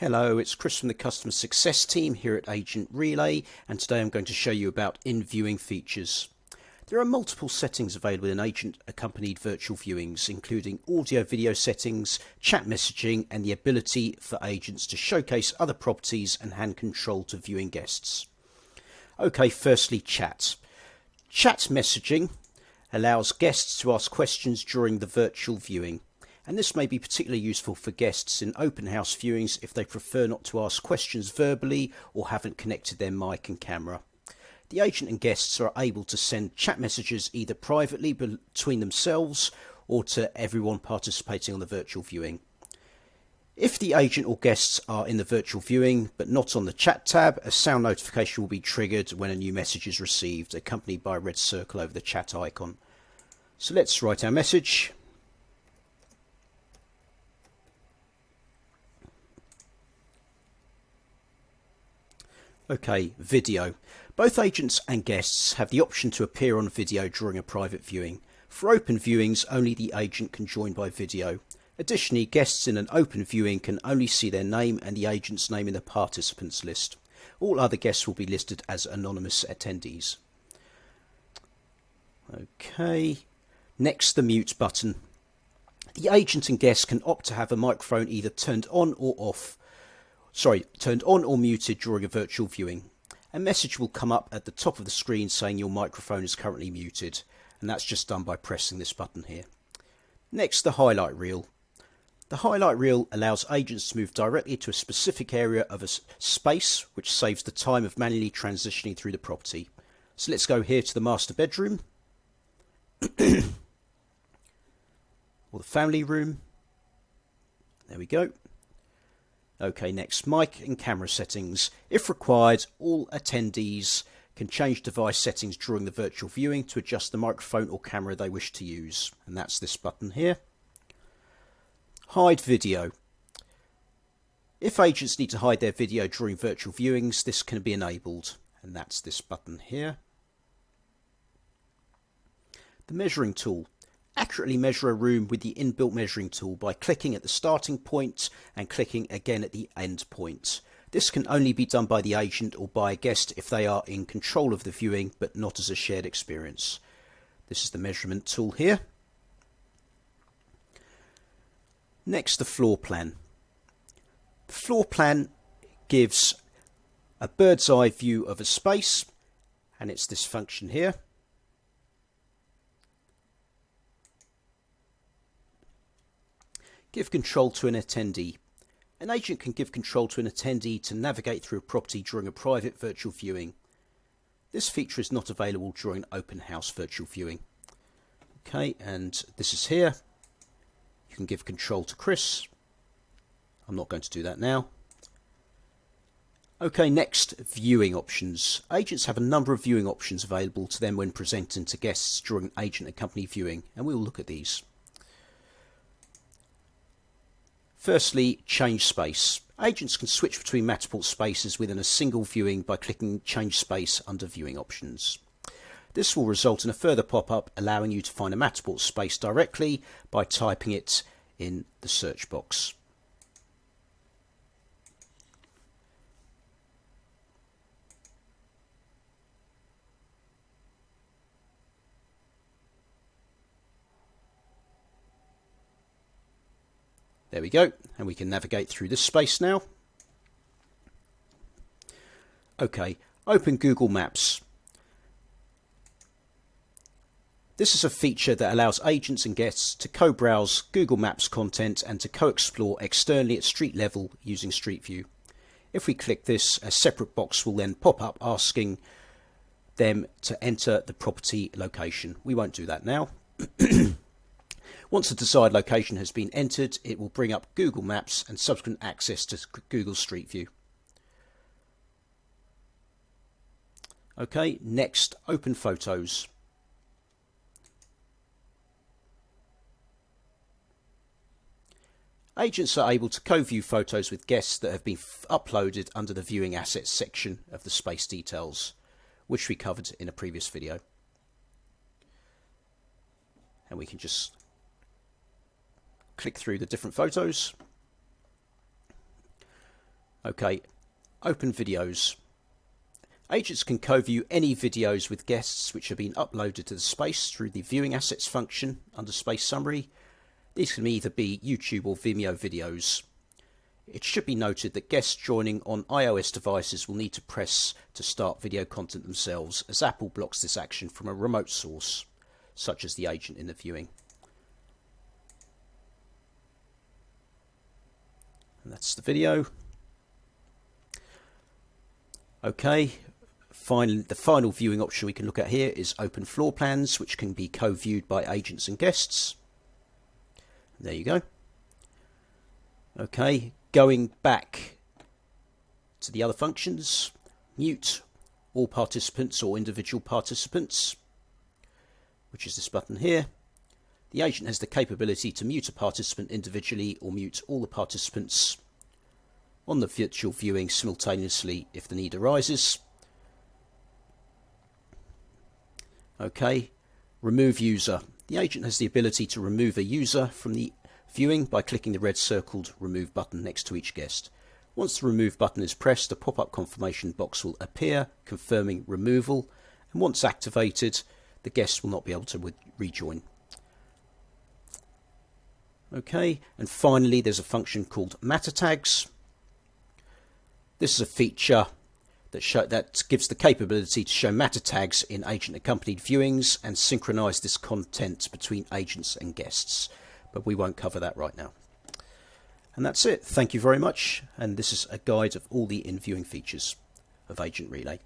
Hello, it's Chris from the Customer Success team here at AgentRelay, and today I'm going to show you about InViewing features. There are multiple settings available in agent-accompanied virtual viewings, including audio-video settings, chat messaging, and the ability for agents to showcase other properties and hand control to viewing guests. Okay, firstly, chat. Chat messaging allows guests to ask questions during the virtual viewing. And this may be particularly useful for guests in open house viewings if they prefer not to ask questions verbally or haven't connected their mic and camera. The agent and guests are able to send chat messages either privately between themselves or to everyone participating on the virtual viewing. If the agent or guests are in the virtual viewing but not on the chat tab, a sound notification will be triggered when a new message is received, accompanied by a red circle over the chat icon. So let's write our message. Okay, video. Both agents and guests have the option to appear on video during a private viewing. For open viewings, only the agent can join by video. Additionally, guests in an open viewing can only see their name and the agent's name in the participants list. All other guests will be listed as anonymous attendees. Okay, next, the mute button. The agent and guest can opt to have a microphone either turned on or muted during a virtual viewing. A message will come up at the top of the screen saying your microphone is currently muted, and that's just done by pressing this button here. Next, the highlight reel. The highlight reel allows agents to move directly to a specific area of a space, which saves the time of manually transitioning through the property. So let's go here to the master bedroom, or the family room. There we go. Okay, next, mic and camera settings. If required, all attendees can change device settings during the virtual viewing to adjust the microphone or camera they wish to use. And that's this button here. Hide video. If agents need to hide their video during virtual viewings, this can be enabled. And that's this button here. The measuring tool. Accurately measure a room with the inbuilt measuring tool by clicking at the starting point and clicking again at the end point. This can only be done by the agent or by a guest if they are in control of the viewing, but not as a shared experience. This is the measurement tool here. Next, the floor plan. The floor plan gives a bird's eye view of a space, and it's this function here. Give control to an attendee. An agent can give control to an attendee to navigate through a property during a private virtual viewing. This feature is not available during open house virtual viewing. Okay, and this is here. You can give control to Chris. I'm not going to do that now. Okay, next, viewing options. Agents have a number of viewing options available to them when presenting to guests during agent and company viewing, and we'll look at these. Firstly, change space. Agents can switch between Matterport spaces within a single viewing by clicking Change Space under Viewing Options. This will result in a further pop-up allowing you to find a Matterport space directly by typing it in the search box. There we go, and we can navigate through this space now. Okay, open Google Maps. This is a feature that allows agents and guests to co-browse Google Maps content and to co-explore externally at street level using Street View. If we click this, a separate box will then pop up asking them to enter the property location. We won't do that now. Once the desired location has been entered, it will bring up Google Maps and subsequent access to Google Street View. Okay, next, open photos. Agents are able to co-view photos with guests that have been uploaded under the Viewing Assets section of the Space Details, which we covered in a previous video. And we can just click through the different photos. Okay, open videos. Agents can co-view any videos with guests which have been uploaded to the space through the Viewing Assets function under Space Summary. These can either be YouTube or Vimeo videos. It should be noted that guests joining on iOS devices will need to press to start video content themselves, as Apple blocks this action from a remote source, such as the agent in the viewing. And that's the video. Okay, the final viewing option we can look at here is open floor plans, which can be co-viewed by agents and guests. There you go. Okay, going back to the other functions, mute all participants or individual participants, which is this button here. The agent has the capability to mute a participant individually or mute all the participants on the virtual viewing simultaneously if the need arises. Okay, remove user. The agent has the ability to remove a user from the viewing by clicking the red circled remove button next to each guest. Once the remove button is pressed, a pop-up confirmation box will appear confirming removal, and once activated, the guest will not be able to rejoin. Okay, and finally there's a function called Matter Tags. This is a feature that gives the capability to show matter tags in agent-accompanied viewings and synchronize this content between agents and guests. But we won't cover that right now. And that's it. Thank you very much. And this is a guide of all the in-viewing features of AgentRelay.